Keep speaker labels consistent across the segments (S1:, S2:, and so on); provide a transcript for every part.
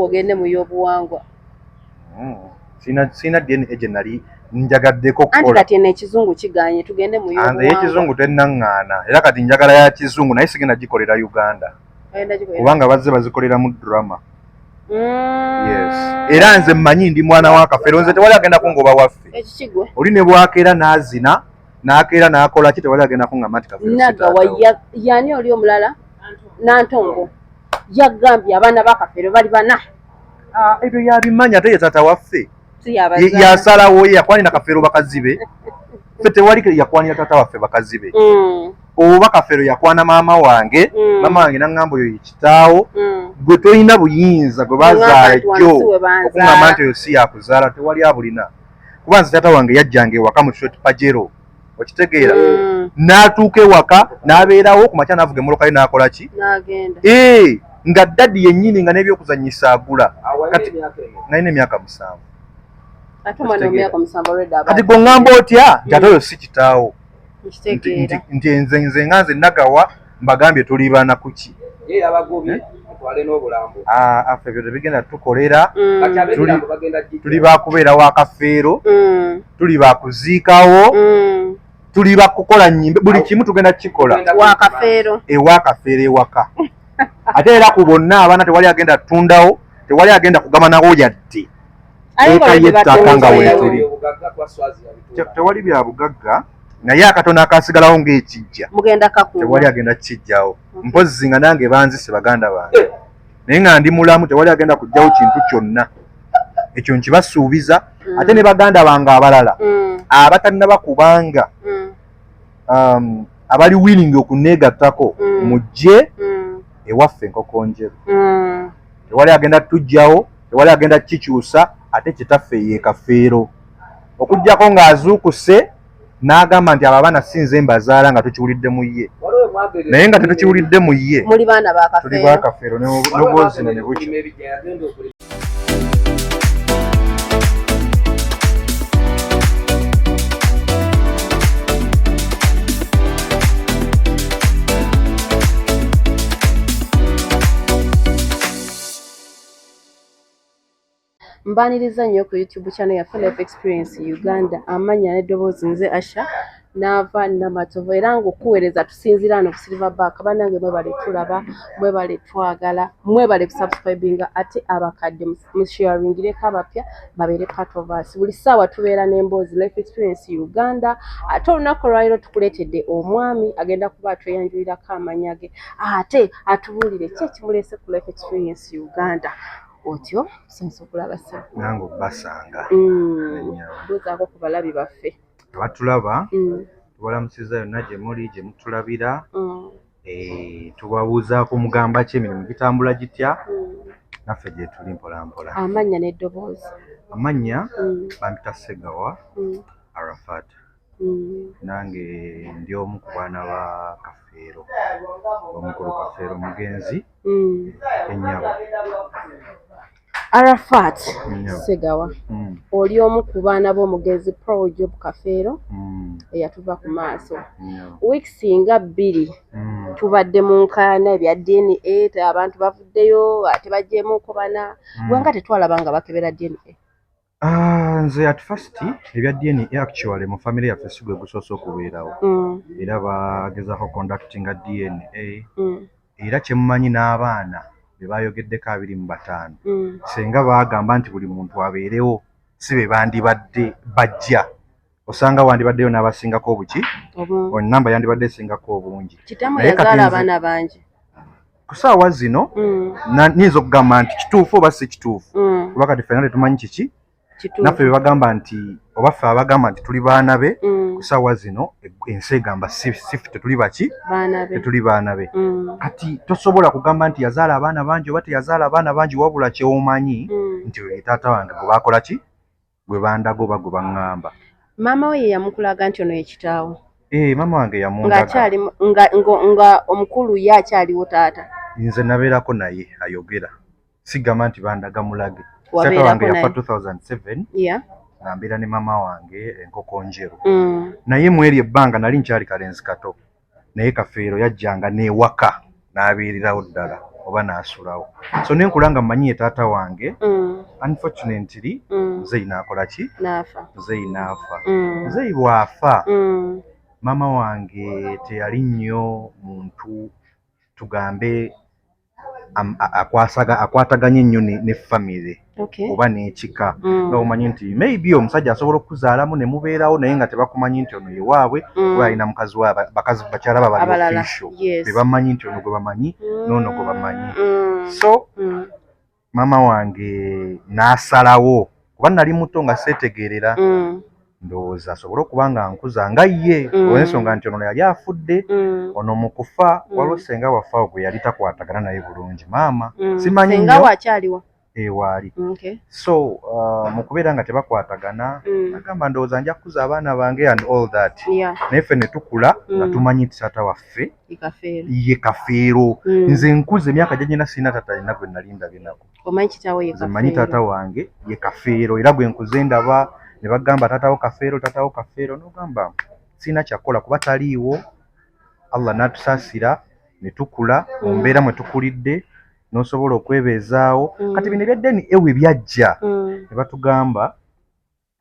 S1: ogende mu yobuwangwa.
S2: Sina DNA gye nali njagaddeko
S1: kukola. Anti kati n'ekizungu kiganye tugende mu yobuwangwa. Anze
S2: y'ekizungu tennaŋŋaana era kati njagala ya kizungu naye sigenda gikolera Uganda. Kubanga bazze bazikolera mu drama. Yes. Era nze mmanyi ndi mwana wa Kafeero nze tewali agenda kungoba waffe.
S1: Ekikigwe.
S2: Oli ne bwakeera n'azina n'akeera n'akola ki tewali agenda kungamba nti Kafeero
S1: nagawa yani oli omulala Nantongo yagambye abaana ba Kafeero bali bana.
S2: Ebyo yabimanya ate ye taata waffe. Yasalawo ye yakwanira Kafeero bakazi be. Ffe tewali yakwanira taata waffe bakazi be. Oba Kafeero yakwana maama wange, maama wange n'angamba oyo kitaawo, gwe tolina buyinza gwe bazaala jjo okungamba nti oyo si yakuzaala tewali abulina. Kuba nze taata wange yajjanga ewaka mu short pajero okitegeera n'atuuka ewaka n'abeerawo ku makya n'avuga emmoloka ye n'akola ki
S1: n'agenda
S2: nga daddi yennyini nga n'ebyokuzannyisa agula kati nalina emyaka 7
S1: ate omwana emyaka 7
S2: kati gwe ngamba otya nti ate oyo si kitaawo nti nze nga nze nagawa mbagambye tuli bana kuki affe ebyo tebigenda tukolera tuli bakubeera wa Kafeero tuli bakuziikawo tuli bakukola nnyimbe buli kimu tugenda kikola
S1: wa Kafeero
S2: ewa Kafeero ewaka ate era ku bonna abaana tewali agenda tundawo tewali agenda kugama nawo yadde eka yettaka nga weetuli tewali bya bugagga naye akatono akasigalawo ng'ekijja tewali agenda kijjawo mpozi nga nange banzise baganda bange naye nga ndi mulamu tewali agenda kujjawo kintu kyonna ekyo nkibasuubiza ate ne baganda bange abalala abatalina bakubanga abali willing okuneegattako mujje ewaffe enkoko njeru tewali agenda tujjawo tewali agenda kikyusa ate kitaffe ye Kafeero okujjako ng'azuukuse n'agamba nti abo abaana sinze mbazaala nga tukiwulidde mu ye naye nga tetukiwulidde mu ye
S1: muli baana ba Kafeero
S2: tuli ba Kafeero n'obwozina ne bukyo.
S1: Mbaniriza nnyo ku YouTube channel ya Life Experience Uganda amanya n'eddoboozi nze Asha n'ava Namatovu era ng'okuweereza tusinzira wano ku Silverback bannange mwebale tulaba mwebale twagala mwebale kusubscribinga ate abakadde musharingireko abapya babeere part of us buli ssaawa tubeera n'emboozi Life Experience Uganda ate olunaku olwaliro tukuleetedde omwami agenda kuba atweyanjulirako amanya ge ate atubuulire ki ekimuleese ku Life Experience Uganda otyo sinso kulaba sa
S2: nango basanga
S1: buzaako ku balabi baffe
S2: abatulaba tubalamusiza yonna gye muli gye mutulabira tubabuuzaako mugamba ki emirimu gitambula gitya naffe gye tuli mpolampola.
S1: Amannya n'eddoboozi
S2: amannya bampita Segawa Arafat nange ndi omu ku baana ba Kafeero omukulu Kafeero mugenzi ennyabo.
S1: Arafat Segawa oli omu ku baana b'omugenzi Pro Job Kafeero eyatuva ku maaso weeks nga 2 tubadde mu nkaayana ebya DNA abantu bavuddeyo ate bajjeemuko bana bwanga tetwalaba nga bakebera DNA.
S2: Nze at first ebya DNA actually mu family yaffe si gwe gusoose okubeerawo era bagezaako conductinga DNA era kyemumanyi n'abaana bebayogeddeko 25 senga baagamba nti buli muntu abeerewo si be bandibadde bajja osanga wandibaddeyo n'abasingako obuki namba yandibadde esingako obungi
S1: kitamu yazaala abaana bangi
S2: ku ssaawa zino niyinza okugamba nti kituufu oba si kituufu kuba kati ffenna tetumanyi kiki naffe bebagamba nti oba ffe abagamba nti tuli baana be ku ssaawa zino ensi egamba si ffe tetuli baki tetuli baana be kati tosobola kugamba nti yazaala abaana bangi oba teyazaala abaana bangi wabula kyewomanyi nti taata wange gwe baakola ki gwe bandaga oba gwe baŋŋamba.
S1: Maama we ye yamukulaga nti ono ye kitaawo?
S2: Maama wange yamundaga
S1: nga omukulu ye akyaliwo taata?
S2: Nze nabeerako naye ayogera sigamba nti bandaga mulage. Taata wange yafa 2007 nambeera ne maama wange enkoko njeru naye mu eryo ebbanga nali nkyali kalenzi kato naye Kafeero yajjanga n'ewaka n'abeererawo ddala oba n'asulawo. So nenkula nga mmanyi taata wange unfortunately Zeyi n'akola ki? Zeyi n'afa. Zeyi bw'afa maama wange teyali nnyo muntu tugambe akwataganye ennyo ne family oba n'ekika nga omanyi nti maybe omusajja asobola okuzaalamu ne mubeerawo naye nga tebakumanyi nti ono ye waabwe kuba alina mukazi waabwe bakyala ba bali official tebamanyi nti ono gwe bamanyi n'ono gwe bamanyi. So maama wange n'asalawo kuba nali muto nga seetegeerera ndowooza asobole okuba nga nkuza nga ye olw'ensonga nti ono yali afudde ono mu kufa waliwo senga waffe awo gwe yali takwatagana naye bulungi maama simanyi nnyo ewaali. So mu kubeera nga tebakwatagana agamba ndowooza nja kukuza abaana bange and all that naye ffe ne tukula nga tumanyi nti taata waffe ye Kafeero. Nze nkuze emyaka gyegina sirina taata alina gwe nali ndabye nako. Nze mmanyi taata wange ye Kafeero era gwe nkuze ndaba ne bagamba taatawo Kafeero n'ogamba sirina kyakola kuba taliiwo. Allah n'atusaasira ne tukula mu mbeera mwe tukulidde n'osobola okwebeezaawo. Kati bino ebyaddeeni ewe byajja ne batugamba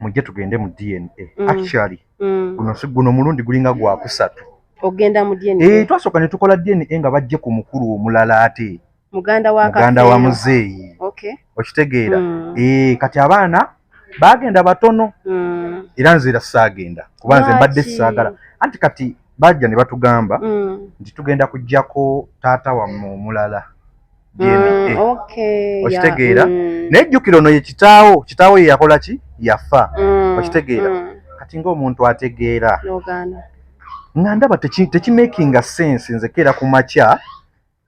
S2: mujje tugende mu DNA. Actually guno omulundi gulinga gwa kusatu
S1: ogenda mu DNA.
S2: Twasooka ne tukola DNA nga bajje ku mukulu omulala ate
S1: muganda wa
S2: Muzeeyi. Okitegeera kati abaana bagenda batono era nze era saagenda kuba nze mbadde saagala. Anti kati bajja ne batugamba nti tugenda kujjako taata wammwe omulala DNA. Okitegeera nejjukiro ono ye kitaawo ye yakola ki yafa. Okitegeera kati ng'omuntu ategeera nga ndaba tekimakinga sense nze keera ku makya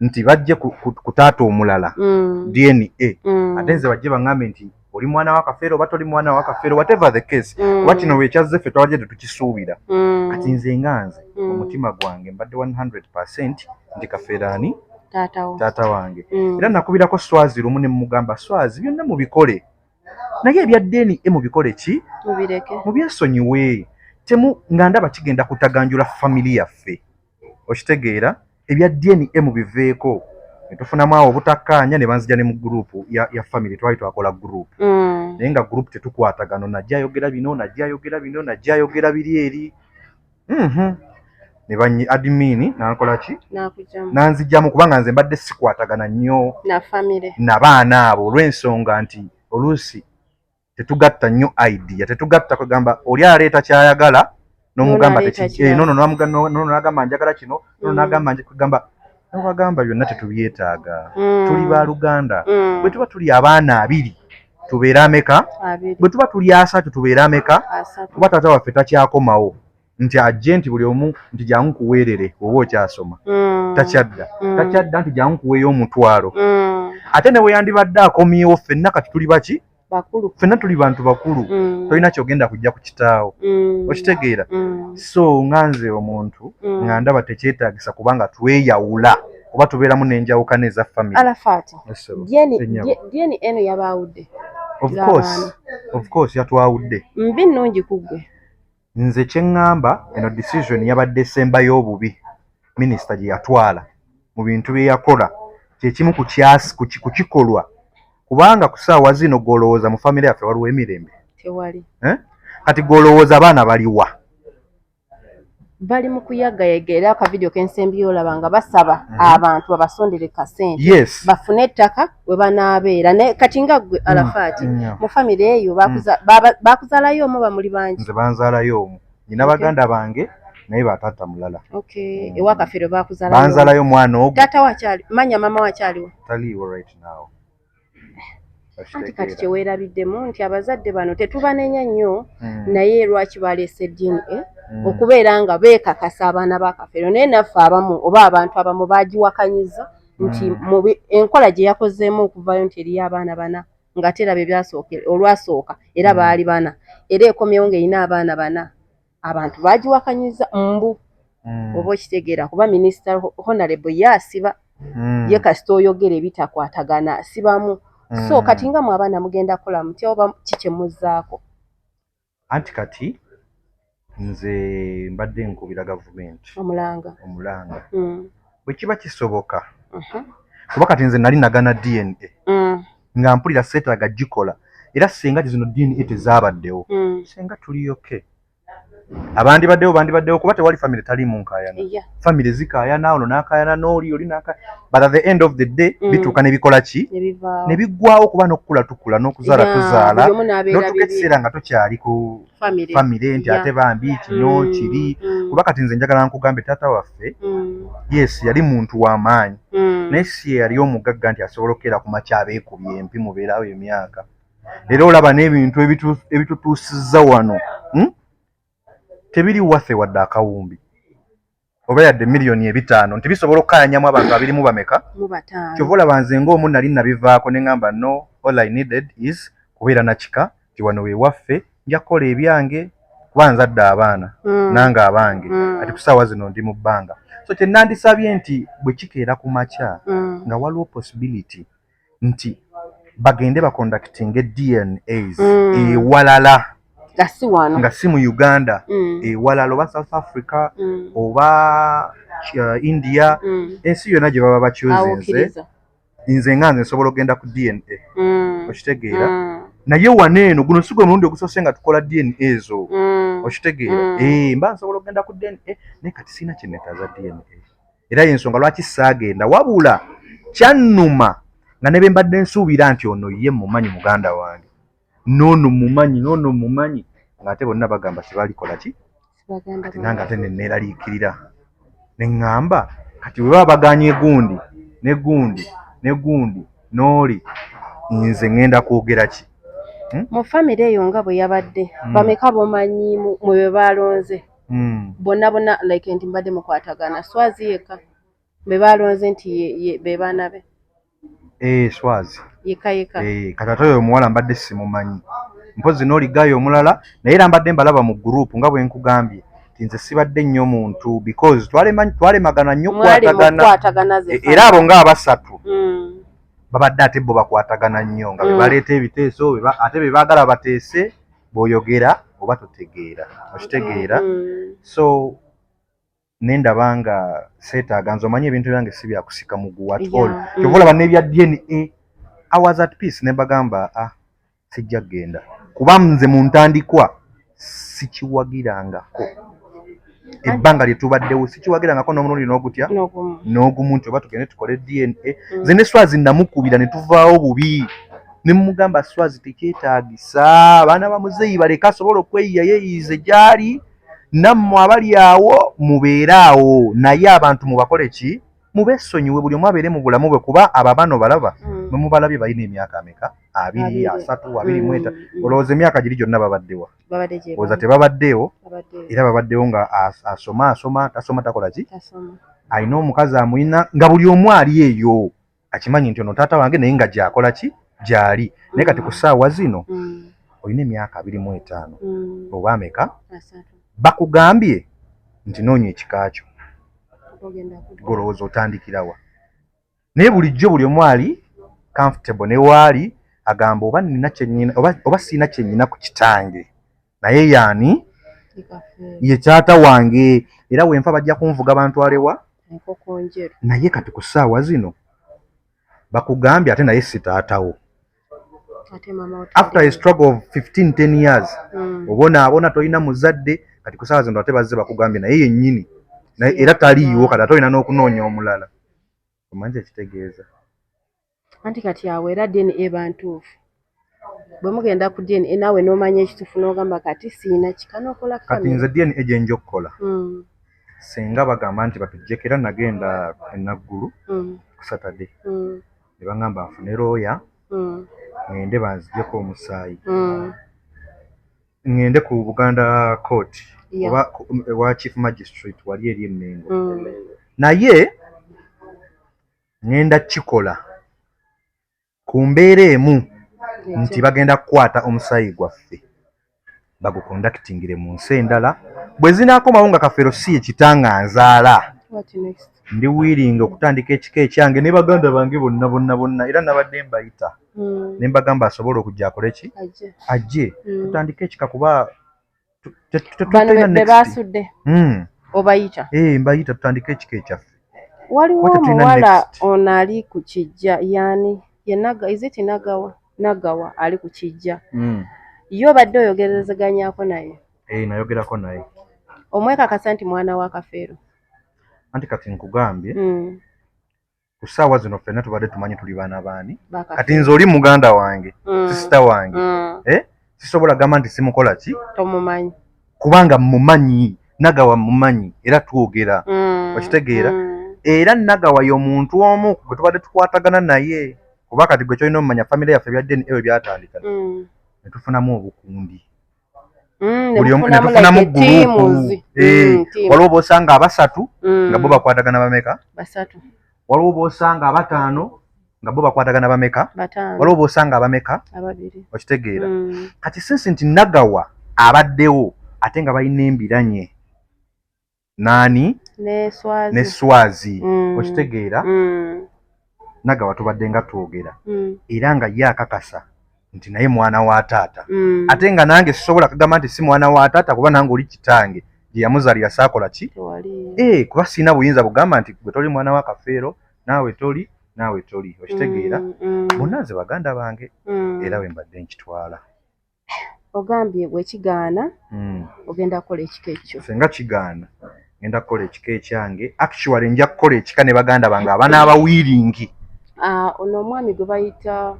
S2: nti bajje ku taata omulala DNA ate nze bajje baŋŋambe nti oli mwana wa Kafeero oba toli mwana wa Kafeero whatever the case oba kino weekyazze ffe twabadde tetukisuubira. Kati nze nga nze omutima gwange mbadde 100% nti Kafeero ani taata wange. Era nakubirako Swazi lumu ne mugamba Swazi byonna mubikole naye ebya DNA mubikole ki mubyesonyiwe nga ndaba kigenda kutaganjula family yaffe. Okitegeera ebya DNA mubiveeko ne tufunamu awo obutakkaanya ne banzija ne mu gurupu ya family twali twakola gurupu naye nga gurupu tetukwatagano najja ayogera ayogera biri eri ne banyi admin nakola ki nanzijamu kubanga nze mbadde sikwatagana nnyo n'abaana abo olw'ensonga nti oluusi tetugatta nnyo idea tetugatta kugamba oli aleeta kyayagala n'omugamba nono n'agamba njagala kino nono n'agamba kugamba n'obagamba byonna tetubyetaaga. Tuli ba Luganda bwe tuba tuli abaana 2 tubeere ameka bwe tuba tuli 3 tubeere ameka kuba taata waffe takyakomawo nti ajje nti buli omu nti jangu kuweerere oba okyasoma takyadda nti jangu kuweeyo omutwalo ate ne bwe yandibadde akomyewo ffenna kati tuli baki ffenna tuli bantu bakulu tolina kyogenda kujja ku kitaawo. Okitegeera so nga nze omuntu nga ndaba tekyetaagisa kubanga tweyawula oba tubeeramu n'enjawukana eza family.
S1: Arafat DNA eno yabaawudde
S2: of course yatwawudde
S1: mbi nnungi kuggwe.
S2: Nze kyeŋŋamba eno decision yabadde esemba y'obubi minisita gye yatwala mu bintu bye yakola kyekimu ku kikolwa kubanga ku ssaawa zino gw'olowooza mu famire yaffe waliwo emirembe
S1: tewali.
S2: Kati gw'olowooza abaana baliwa
S1: bali mu kuyagayaga era akavidiyo kensembi olaba nga basaba abantu babasondere kasente bafune ettaka we banaabeera kati nga ggwe Arafat mu famire eyo bakuzaalayo omu bamuli bangi.
S2: Nze banzaalayo omu nyina baganda bange naye bataata mulala.
S1: Ewa Kafeero bakuzaalayo
S2: banzaalayo mwana ogwo
S1: taata wakyali manya mama wakyaliwo
S2: taliiwo right now.
S1: Anti kati kyeweerabiddemu nti abazadde bano tetubanenya nnyo naye lwaki baleese DNA okubeera nga beekakasa abaana ba Kafeero naye naffe abamu oba abantu abamu bagiwakanyiza nti enkola gye yakozeemu okuvayo nti eriyo abaana 4 nga teraba olwasooka era baali 4 era ekomyewo ng'erina abaana 4 abantu bagiwakanyiza mbu oba okitegeera kuba minisita honorable yasiba ye kasita oyogera ebitakwatagana asibamu. So kati nga mu abaana mugenda kola mutya oba kikyemuzaako?
S2: Anti kati nze mbadde nkubira gavumenti omulanga bwe kiba kisoboka kuba kati nze nali nagana DNA nga mpulira seetaaga gikola era singa zino DNA tezaabaddewo singa tuli okay abandi baddewo kuba tewali family tali mu nkaayana family zikaayana ono n'akaayana n'oli oli n'aka but at the end of the day bituuka ne bikola ki ne biggwawo kuba n'okukula tukula n'okuzaala tuzaala n'otuuka ekiseera nga tokyali ku family nti ate bambi kino kiri kuba kati nze njagala nkugambe taata waffe yes yali muntu w'amaanyi naye si yali omugagga nti asobola okukeera ku makya abeekubye empi mubeerawo emyaka era olaba n'ebintu ebitutuusizza wano tebiri waffe wadde akawumbi oba yadde miliyoni 5 nti bisobola okukayanyamu abantu 2 bameka kyova olaba nze ng'omu nali nabivaako ne ngamba no all I needed is kubeera na kika ti wano we waffe nja kukola ebyange kuba nzadde abaana nange abange ati ku ssaawa zino ndi mu bbanga so kye nandisabye nti bwe kikeera ku makya nga waliwo possibility nti bagende bakondakitinge DNAs ewalala nga si mu Uganda ewalala oba South Africa oba India ensi yonna gye baba bakyuzinze nze nga nze nsobola okugenda ku DNA okitegeera naye waneeno guno si gwe mulundi ogusoose nga tukola DNA ezo okitegeera mba nsobola okugenda ku DNA naye kati sirina kye neetaaza DNA era y'ensonga lwaki saagenda wabula kyannuma nga ne bwe mbadde nsuubira nti ono ye mumanyi muganda wange noono mumanyi ng'ate bonna bagamba tebalikola ki kati nange ate neeraliikirira ne ŋŋamba kati bwe baba baganye gundi ne gundi n'oli nze ŋŋenda kwogera ki
S1: mu famire eyo nga bwe yabadde bameka bomanyi mu bwe balonze bonna like nti mbadde mukwatagana Swazi yekka be balonze nti be baana be
S2: Swazi
S1: yekka
S2: kati ate oyo omuwala mbadde simumanyi mpozi n'oligaayo omulala naye era mbadde mbalaba mu gurupu nga bwe nkugambye nti nze sibadde nnyo muntu because twalemagana nnyo okukwatagana era abo nga abasatu babadde ate bo bakwatagana nnyo nga bwe baleeta ebiteeso ate be baagala bateese bw'oyogera oba totegeera okitegeera so nendaba nga seetaaga nze omanyi ebintu byange si byakusika muguwa kyova olaba n'ebya DNA I was at peace ne bagamba sijja kgenda kuba nze mu ntandikwa sikiwagirangako ebbanga lye tubaddewo sikiwagirangako n'omulundi n'ogutya n'ogumu nti oba tugende tukole DNA nze ne Swazi namukubira ne tuvaawo bubi ne mugamba Swazi tekyetaagisa abaana ba muzeeyi baleka asobola okweyiya yeeyize gy'ali nammwe abali awo mubeere awo naye abantu mubakole ki mubeesonyiwe buli omu abeere mu bulamu bwe kuba abo abaana obalaba bwe mubalabye balina emyaka ameka 2, 3, 24 olowooza emyaka giri gyonna babaddewa olowooza tebabaddeewo era babaddewo nga asoma tasoma takola ki alina omukazi amulina nga buli omu ali eyo akimanyi nti ono taata wange naye nga gyakola ki gyali naye kati ku ssaawa zino olina emyaka 25 oba ameka bakugambye nti noonya ekika kyo golowooza otandikirawa naye bulijjo buli omu ali comfortable ne waali agamba oba nina kyenyina oba sirina kyenyina ku kitange naye yaani ye taata wange era wenfa bajja kunvuga bantwalewa naye kati ku ssaawa zino bakugambye ate naye si taatawo after a struggle of 15-10 years obonaabona tolina muzadde kati ku ssaawa zino ate bazze bakugambye naye yennyini era taliiwo kati ate olina n'okunoonya omulala omanyi ekitegeeza
S1: anti kati awo era DNA bantuufu bwe mugenda ku DNA naawe n'omanya ekituufu n'ogamba kati siina kika n'okola
S2: kati nze DNA gyenja okukola singa bagamba nti batuggyeko era nagenda enaggulu ku Saturday ne bagamba nfune looya ŋŋende banziggyeko omusaayi ŋŋende ku Buganda Court oba ewa Chief Magistrate wali eri Mengo naye ŋŋenda kikola ku mbeera emu nti bagenda kukwata omusaayi gwaffe bagukondakitingire mu nsi endala bwe zinaakomawo nga Kafeero si ekitanga nzaala ndi wiringa okutandika ekika ekyange ne baganda bange bonna era nabadde mbayita ne mbagamba asobole okujja akole ki ajje tutandike ekika kuba
S1: bano be basudde obayita
S2: mbayita tutandike ekika ekyaffe
S1: waliwo omuwala ono ali ku kijja yani yenaga iziti nagawa ali ku kijja yo badde oyogerezeganyako naye
S2: nayogerako naye
S1: omwekakasa nti mwana wa Kafeero
S2: anti kati nkugambye ku ssaawa zino ffenna tubadde tumanyi tuli baana baani kati nze oli muganda wange sisita wange sisobola gamba nti simukola ki
S1: tomumanyi
S2: kubanga mumanyi nagawa mumanyi era twogera okitegeera era nagawa y'omuntu omu gwe tubadde tukwatagana naye kuba kati gwe kyolina omumanya famire yaffe bya DNA byatandika ne tufunamu obukundi netufunamu gurupu waliwo boosanga abasatu nga bo bakwatagana bameka waliwo boosanga abataano nga bo bakwatagana bameka waliwo boosanga abameka okitegeera kati sinsi nti nagawa abaddewo ate nga balina embiranye nani ne Swazi okitegeera nagawa tubadde nga twogera era nga ye akakasa nti naye mwana wa taata ate nga nange sisobola kugamba nti si mwana wa taata kuba nange oli kitange gye yamuzaalira saakola ki kuba sirina buyinza bugamba nti gwe toli mwana wa Kafeero naawe toli okitegeera bonna nze baganda bange era we mbadde nkitwala
S1: ogambye bwe kigaana ogenda kukola ekika ekyo
S2: senga kigaana ngenda kukola ekika ekyange actually nja kukola ekika ne baganda bange abaana abawiiringi
S1: ono omwami gwe bayita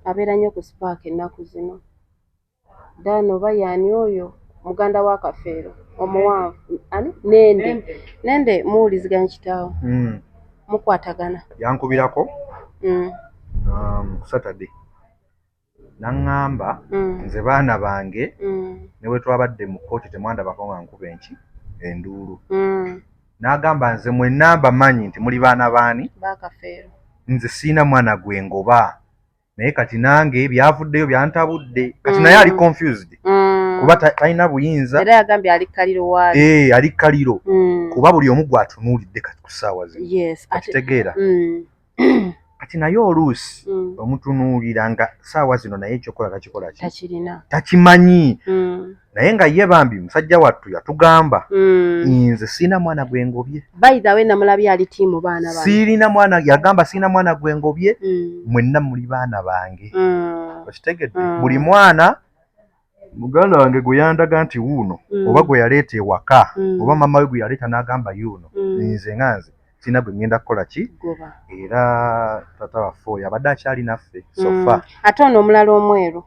S1: abeera nnyo ku Spark ennaku zino dano oba yaani oyo muganda wa Kafeero omuwanvu ani nende muwuliziganya kitaawo mukwatagana
S2: yankubirako ku Saturday naŋŋamba nze baana bange ne bwe twabadde mu kkooti temwandabako nga nkuba enduulu n'agamba nze mwenna mbamanyi nti muli baana baani
S1: ba Kafeero
S2: nze siina mwana gwe ngoba naye kati nange byavuddeyo byantabudde kati naye ali confused kuba talina buyinza
S1: era yagambye ali kaliro waayo
S2: ali kaliro kuba buli omu gwatunuulidde kati ku ssaawa zino okitegeera kati naye oluusi omutunuulira nga ssaawa zino naye ekyokola takikola takimanyi naye nga ye bambi musajja wattu yatugamba nze siina mwana gwe ngobye
S1: bayithawe namulabye ali tiimu baana bange
S2: siirina mwana yagamba siina mwana gwe ngobye mwenna muli baana bange okitegedde buli mwana muganda wange gwe yandaga nti wuuno oba gwe yaleeta ewaka oba mama we gwe yaleeta n'agamba yuuno nze nga nze sina bwe ngenda kukola ki era tata waffe oyo abadde akyali naffe sofa
S1: ate ono omulala omweru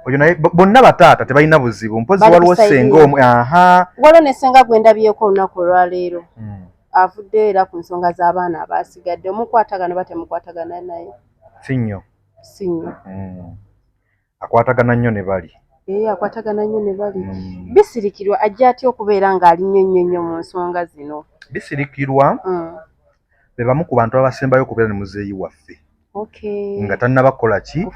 S2: oyo naye bonna bataata tebalina buzibu mpozi waliwo senga omwe
S1: waliwo ne senga gwe ndabyeko olunaku olwaleero avuddeyo era ku nsonga z'abaana abaasigadde omukwatagana oba temukwatagana naye
S2: si nnyo akwatagana nnyo ne bali
S1: akwatagana nnyo ne bali bisirikirwa ajja atya okubeera ng'ali nnyo mu nsonga zino
S2: bisirikirwa be bamu ku bantu abasembayo okubeera ne muzeeyi waffe nga tannaba kukola ki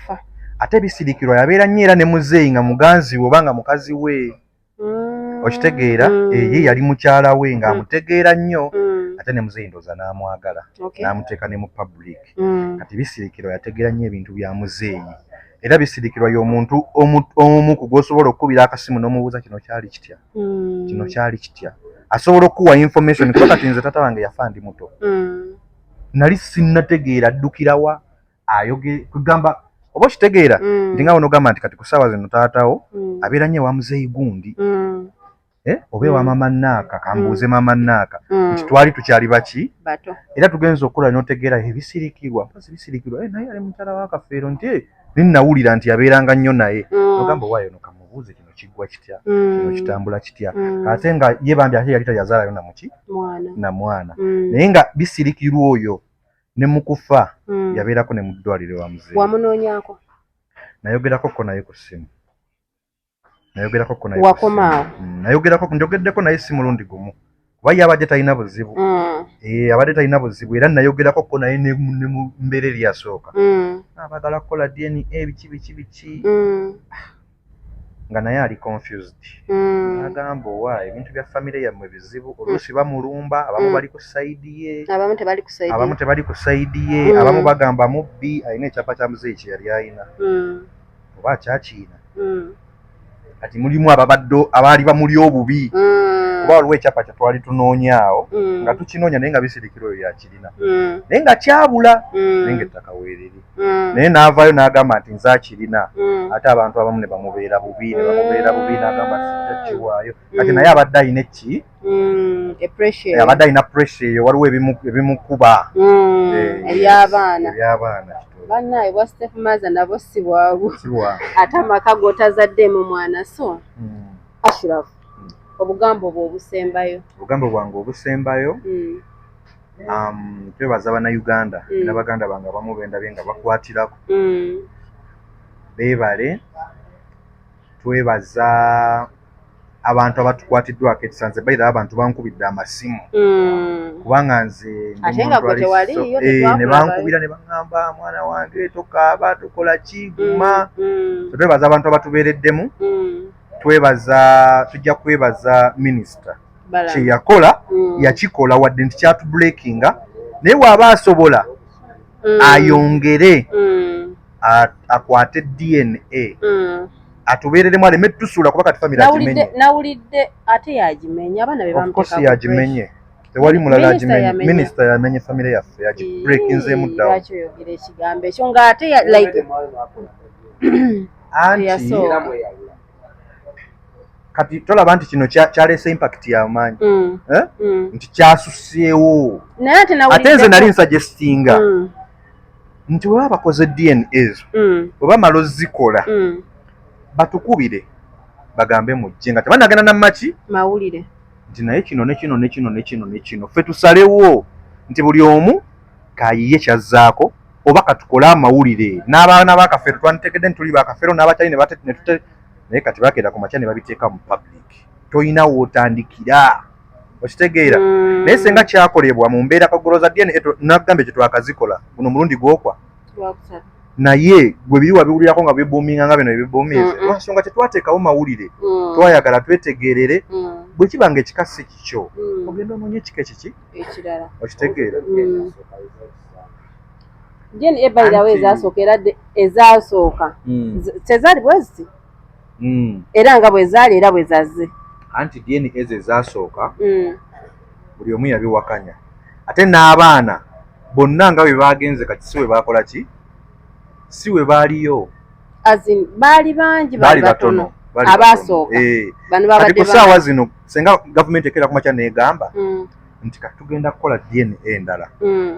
S2: ate bisirikirwa yabeera nnyo era ne muzeeyi nga muganzi we oba nga mukazi we okitegeera ye yali mukyala we ng'amutegeera nnyo ate ne muzeeyi ndooza n'amwagala n'amuteeka ne mu public kati bisirikirwa yategeera nnyo ebintu bya muzeeyi era bisirikirwa y'omuntu omu ku gw'osobola okukubira akasimu n'omubuuza kino kyali kitya asobola okuwa information kuba kati nze tata wange yafa ndi muto nali sinnategeera addukirawa kugamba oba okitegeera nti nga onogamba nti kati ku ssaawa zino taatawo abeera nnyo ewa muzeeyi gundi oba ewa mama Naaka kambuuze mama Naaka nti twali tukyali baki era tugenza okukola n'otegeera ebisirikirwa naye ali mukyala wa Kafeero nti ninnawulira nti yabeeranga nnyo naye ogamba waayo no kamubuuze kino kiggwa kitya kino kitambula kitya ate nga ye bambi ate yali tayazaalayo namuki na mwana naye nga bisirikirwa oyo ne mu kufa yabeerako ne mu ddwaliro wa muzeeyi
S1: wamunoonyako
S2: nayogerako naye ku ssimu njogeddeko naye si mulundi gumu kuba ye abadde talina buzibu era nayogerako naye ne mu mbeera eri yasooka abagala kukola DNA biki nga naye ali confused agamba owa ebintu bya famire yammwe bizibu oluusi bamulumba abamu bali ku sayidi ye abamu tebali ku sayidi ye abamu bagamba mubbi alina ekyapa kya muzeeyi kye yali alina oba akyakiina kati mulimu abaali bamuli obubi kuba waliwo ekyapa kye twali tunoonyaawo nga tukinoonya naye nga bisirikiro oyo yakirina naye nga kyabula naye ng'ettaka weeriri naye n'avaayo n'agamba nti nze akirina ate abantu abamu ne bamubeera bubi n'agamba sijja kiwaayo kati naye abadde alina abadde alina pressure eyo waliwo ebimukuba
S1: eby'abaana bannaye bwa Steph Maza nabo si bwabu ate amaka g'otazaddemu mwana so Ashraf obugambo bwo obusembayo
S2: obugambo bwange obusembayo twebaza bannayuganda n'abaganda bange abamu bendabye nga bakwatirako beebale twebaza abantu abatukwatiddwako ekisanze bayira abantu bankubidde amasimu kubanga nze ne bankubira ne baŋŋamba mwana wange tokaaba tokola ki guma twebaza abantu abatubeereddemu tujja kwebaza minisita kye yakola yakikola wadde nti kyatubreakinga naye bw'aba asobola ayongere akwate DNA atubeereremu aleme tusuula kuba kati famire agimenye
S1: nawulidde ate yagimenya abaana be
S2: bamuteeka yagimenye tewali mulala agimenye minisita yamenye famire yaffe yagibreakinzeemu ddawo
S1: lwaki oyogera ekigambo ekyo ng'ate like
S2: anti kati tolaba nti kino kyaleese impact y'amaanyi nti kyasuseewo ate nze nali nsuggestinga nti bwe baba bakoze DNA ezo bwe bamala ozikola batukubire bagambe mujje nga tebanagenda namaki
S1: mawulire
S2: nti naye kino ne kino ne kino ne kino ne kino ffe tusalewo nti buli omu kayiye kyazzaako oba katukole amawulire n'abaana bakafeero twanditegedde nti tuli bakafeero n'abakyali naye kati bakeera ku makya ne babiteeka mu public toyina wootandikira okitegeera naye senga kyakolebwa mu mbeera kagoloza DNA nagambe kye twakazikola guno mulundi gwokwa naye gwe biri wabiwulirako nga bibuuminga nga bino ebibuumiize lwensonga tetwateekawo mawulire twayagala twetegeerere bwe kiba nga ekika si kikyo ogenda onoonya ekika ekiki
S1: ekirala
S2: okitegeera
S1: jeni ebalirawo ezasooka era ezasooka tezaali bweziti era nga bwe zaali era bwe zazze
S2: anti DNA ezo ezasooka buli omu yabiwakanya ate n'abaana bonna nga bwe bagenze kati si we bakola ki si we baaliyo
S1: baali bangi baali batono abaasooka bano babadde
S2: ku ssaawa zino senga gavumenti ekeera ku makya neegamba nti kati tugenda kukola DNA endala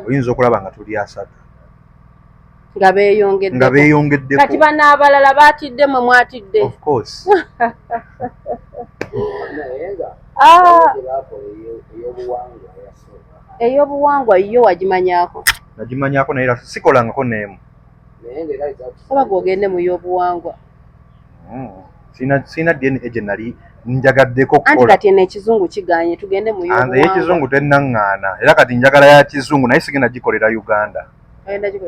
S2: oyinza okulaba nga tuli 3
S1: nga beeyongeddeko kati bano abalala baatidde mwe mwatidde
S2: of course
S1: ey'obuwangwa yo wagimanyako
S2: nagimanyako naye sikolangako n'emu
S1: oba gogende mu y'obuwangwa
S2: sina DNA gye nali njagaddeko
S1: kukola anti kati n'ekizungu kiganye tugende mu y'obuwangwa
S2: y'ekizungu tennaŋŋaana era kati njagala ya kizungu naye sigenda gikolera Uganda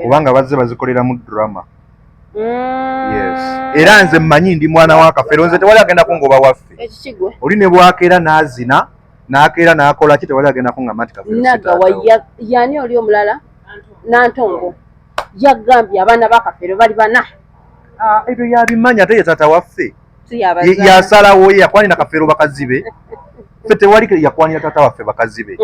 S2: kubanga bazze bazikolera mu drama yes era nze mmanyi ndi mwana wa kafeero nze tewali agenda kungoba waffe
S1: ekikigwe
S2: oli ne bw'akeera n'azina n'akeera n'akola ki tewali agenda kuŋŋamba nti kafeero
S1: nagawa yani oli omulala Nantongo yagambye abaana ba kafeero bali 4
S2: ebyo yabimanya ate ye taata waffe yasalawo ye yakwanira kafeero bakazi be ffe tewali yakwanira taata waffe bakazi be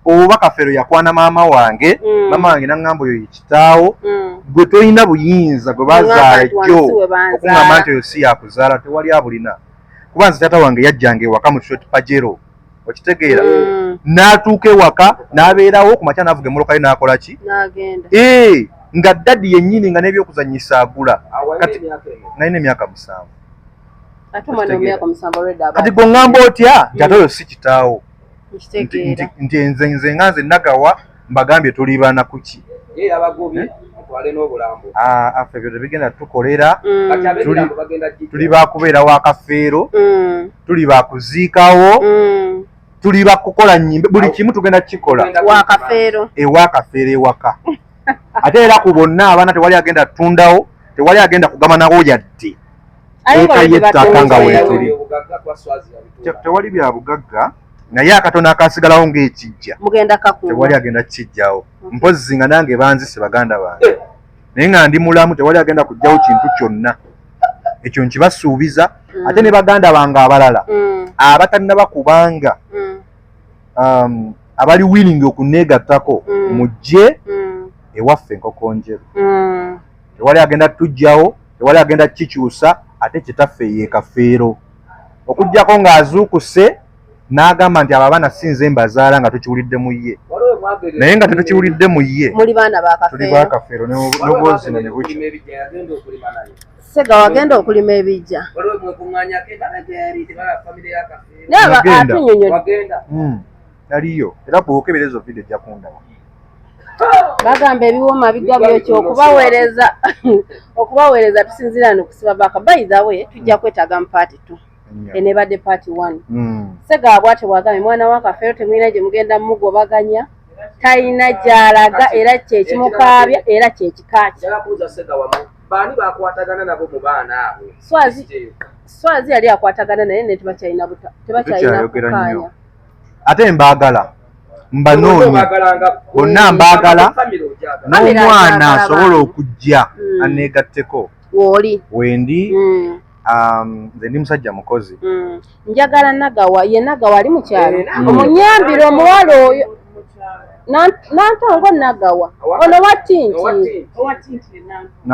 S2: oba kafeero yakwana maama wange maama wange naŋŋamba oyo kitaawo gwe tolina buyinza gwe bazaala jjo okuŋŋamba nti oyo si yakuzaala tewali abulina kuba nze taata wange yajjanga ewaka mu short pajero okitegeera n'atuuka ewaka n'abeerawo ku makya n'avuga emmoloka ye n'akola ki nga daddi yennyini nga n'ebyokuzannyisa agula nalina emyaka 7 kati gwe ŋŋamba otya nti ate oyo si kitaawo nti nze nga nze nagawa mbagambye tuli baana kuki affe ebyo tebigenda tukolera tuli bakubeera wa kafeero tuli bakuziikawo tuli bakukola nnyimbe buli kimu tugenda kukikola ewa kafeero ewaka ate era ku bonna abaana tewali agenda tundawo tewali agenda kugama nawo yadde eka yettaka nga weetuli tewali bya bugagga naye akatono akasigalawo ng'ekijja tewali agenda kukijjawo mpozzi nga nange banzise baganda bange naye nga ndi mulamu tewali agenda kujjawo kintu kyonna ekyo nkibasuubiza ate ne baganda bange abalala abatalina kubanga abali willing okuneegattako mujje ewaffe enkoko njeru. Tewali agenda tujjawo, tewali agenda kikyusa, ate kitaffe ye Kafeero. Okujjako ng'azuukuse n'agamba nti abo abaana si nze mbazaala nga tukiwulidde mu ye. Naye nga tetukiwulidde mu ye.
S1: Muli baana ba Kafeero.
S2: Tuli ba Kafeero n'obwozi ne buki.
S1: Sega wagenda okulima ebijja.
S2: Naliyo era bw'okebereza video ejja kundaba.
S1: Bagamba ebiwoma bigwa byokyo okubaweereza tusinzira n'okusiba baka. By the way, tujja kwetaaga mu part 2. Enebadde part 1. Sega bw'ate bwagambye mwana wa Kafeero temulina gye mugenda mugobaganya, talina gy'alaga era kye kimukaabya era kye kikaaki.
S3: Baani bakwatagana nabo mu baana abo.
S1: Swazi yali akwatagana naye ne tebakyalina kukaanya.
S2: Ate mbaagala mbanoonye bonna mbaagala n'omwana asobola okujja aneegatteko wendi. Nze ndi musajja mukozi.
S1: Njagala Nagawa, ye Nagawa ali mu kyalo omunyambire omuwala oyo Nantongo Nagawa ono Watinti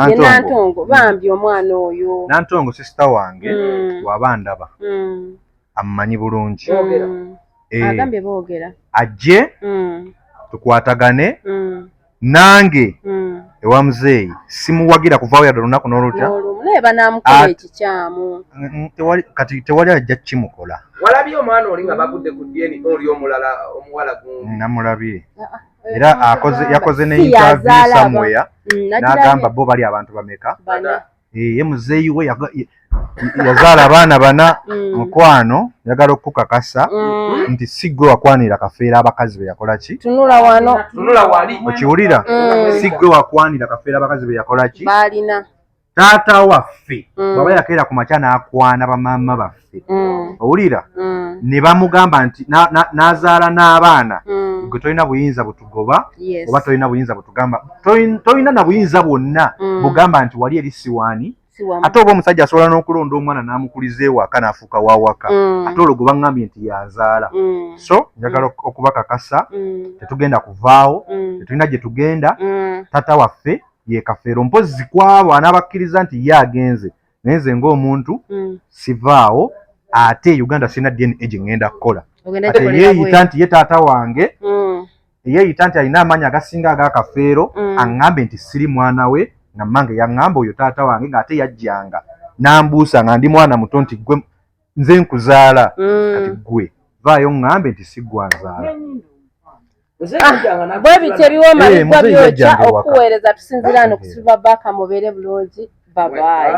S1: ye Nantongo bambi omwana oyo.
S2: Nantongo sister wange wabandaba ammanyi bulungi.
S1: Agambye boogera
S2: ajje tukwatagane nange ewa muzeeyi simuwagira kuvaawo yadde olunaku n'olutya
S1: muleba n'amukola ekikyamu
S2: kati tewali ajja kimukola.
S3: Walabye omwana oli nga bagudde ku DNA oli omulala omuwala gundi.
S2: Namulabye era yakoze ne interview somewhere n'agamba bo bali abantu bameka. Ye muzeeyi we yazaala abaana bana. Mukwano yagala okukakasa nti si gwe wakwanira Kafeero abakazi be yakola ki?
S1: Tunula wano.
S3: Tunula wali.
S2: Okiwulira? Si gwe wakwanira Kafeero abakazi be yakola ki?
S1: Balina.
S2: Taata waffe bw'aba yakeera ku makya n'akwana bamaama baffe. Owulira? Ne bamugamba nti n'azaala n'abaana gwe tolina buyinza butugoba oba tolina buyinza butugamba. Tolina na buyinza bwonna bugamba nti wali eri siwaani. Ate oba omusajja asobola n'okulonda omwana n'amukuliza ewaka n'afuuka wawaka. Ate olwo gwe baŋŋambye nti yazaala. So njagala okubakakasa tetugenda kuvaawo, tetulina gye tugenda. Taata waffe ye Kafeero mpozi kwabo anaabakkiriza nti ye agenze naye nze ng'omuntu sivaawo. Ate Uganda sirina DNA gye ŋŋenda kukola. Ate yeeyita nti ye taata wange, yeeyita nti alina amaanyi agasinga aga Kafeero, aŋŋambe nti siri mwana we na mmange yaŋŋamba oyo taata wange ng'ate yajjanga n'ambuusa nga ndi mwana muto nti gwe nze nkuzaala kati gwe vaayo ŋŋambe nti si gwe anzaala.
S1: Bwe bityo ebiwooma bigwa byokya okuweereza tusinzira n'okusiba baka mubeere bulungi. Bye bye.